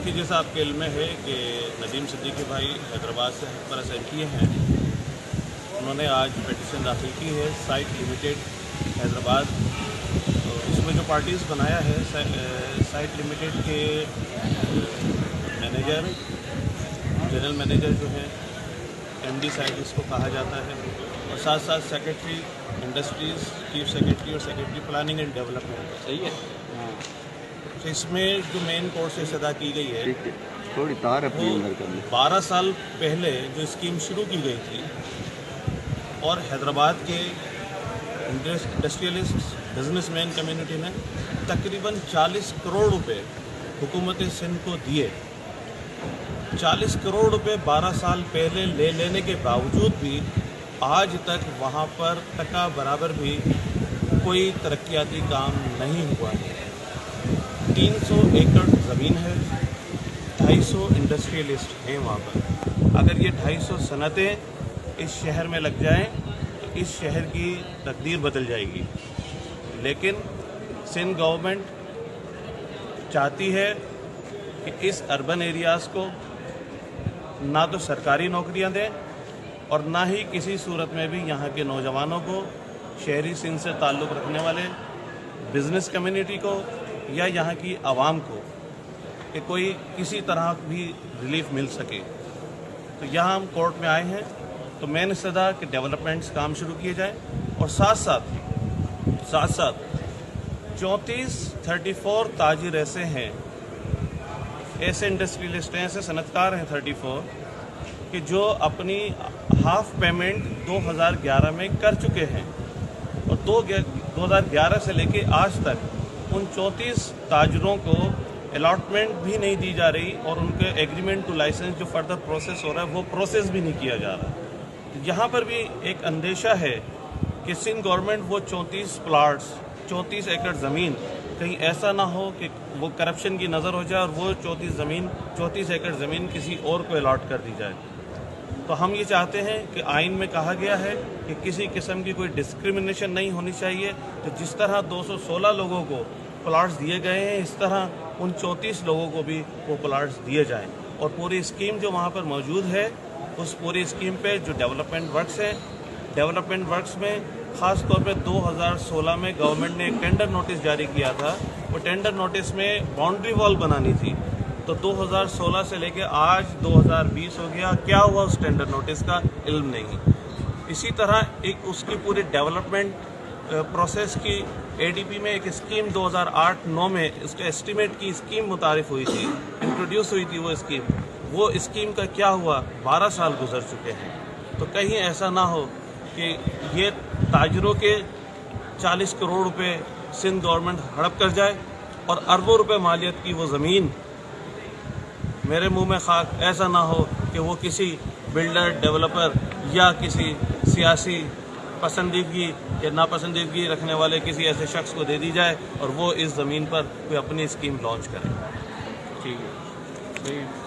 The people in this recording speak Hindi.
देखिए, जैसा आपके इल्म में है कि नदीम सिद्दीकी भाई हैदराबाद से पर असेंट किए हैं। उन्होंने आज पिटीशन दाखिल की है साइट लिमिटेड हैदराबाद। तो इसमें जो पार्टीज़ बनाया है साइट लिमिटेड के मैनेजर, जनरल मैनेजर जो है MD साइट जिसको कहा जाता है, और साथ साथ सेक्रेटरी इंडस्ट्रीज़, चीफ सेक्रेटरी और सेक्रेटरी प्लानिंग एंड डेवलपमेंट। सही है। हाँ, तो इसमें जो मेन कोर्ट से सदा की गई है, थोड़ी तार अपनी अंदर कर ले। 12 साल पहले जो स्कीम शुरू की गई थी और हैदराबाद के इंडस्ट्रियलिस्ट बिजनेसमैन कम्युनिटी ने तकरीबन 40 करोड़ रुपए हुकूमत सिंध को दिए। 40 करोड़ रुपए 12 साल पहले ले लेने के बावजूद भी आज तक वहाँ पर टका बराबर भी कोई तरक्याती काम नहीं हुआ है। 300 एकड़ ज़मीन है, 250 इंडस्ट्रियलिस्ट हैं वहाँ पर। अगर ये 250 सनतें इस शहर में लग जाएं तो इस शहर की तकदीर बदल जाएगी। लेकिन सिंध गवर्नमेंट चाहती है कि इस अर्बन एरियाज़ को ना तो सरकारी नौकरियां दें और ना ही किसी सूरत में भी यहाँ के नौजवानों को, शहरी सिंध से ताल्लुक़ रखने वाले बिज़नेस कम्युनिटी को या यहाँ की आवाम को कि कोई किसी तरह भी रिलीफ मिल सके। तो यहाँ हम कोर्ट में आए हैं, तो मैंने सदा कि डेवलपमेंट्स काम शुरू किए जाएं और साथ साथ 34 ताजिर ऐसे हैं, ऐसे इंडस्ट्रियलिस्ट हैं, ऐसे सनतकार हैं 34 कि जो अपनी हाफ पेमेंट 2011 में कर चुके हैं और 2011 से लेके आज तक उन 34 ताजरों को अलॉटमेंट भी नहीं दी जा रही और उनके एग्रीमेंट टू लाइसेंस जो फर्दर प्रोसेस हो रहा है वो प्रोसेस भी नहीं किया जा रहा। यहाँ पर भी एक अंदेशा है कि सिंध गवर्नमेंट वो 34 प्लाट्स, 34 एकड़ ज़मीन, कहीं ऐसा ना हो कि वो करप्शन की नज़र हो जाए और वो 34 एकड़ ज़मीन किसी और को अलॉट कर दी जाए। तो हम ये चाहते हैं कि आइन में कहा गया है कि किसी किस्म की कोई डिस्क्रिमिनेशन नहीं होनी चाहिए। तो जिस तरह 216 लोगों को प्लाट्स दिए गए हैं, इस तरह उन 34 लोगों को भी वो प्लाट्स दिए जाएं। और पूरी स्कीम जो वहाँ पर मौजूद है, उस पूरी स्कीम पे जो डेवलपमेंट वर्क्स हैं, डेवलपमेंट वर्क्स में ख़ास तौर पे 2016 में गवर्नमेंट ने एक टेंडर नोटिस जारी किया था। वो टेंडर नोटिस में बाउंड्री वॉल बनानी थी। तो 2016 से लेके आज 2020 हो गया, क्या हुआ उस टेंडर नोटिस का इल्म नहीं। इसी तरह एक उसकी पूरी डेवलपमेंट प्रोसेस की ADP में एक स्कीम 2008-9 में उसके एस्टीमेट की स्कीम मुतारिफ हुई थी, इंट्रोड्यूस हुई थी वो स्कीम का क्या हुआ? 12 साल गुजर चुके हैं। तो कहीं ऐसा ना हो कि ये ताजरों के 40 करोड़ रुपए सिंध गवर्नमेंट हड़प कर जाए और अरबों रुपए मालियत की वो ज़मीन मेरे मुंह में खाक ऐसा ना हो कि वो किसी बिल्डर, डेवलपर या किसी सियासी पसंदीदगी या नापसंदीदगी रखने वाले किसी ऐसे शख्स को दे दी जाए और वो इस ज़मीन पर कोई अपनी स्कीम लॉन्च करे। ठीक है।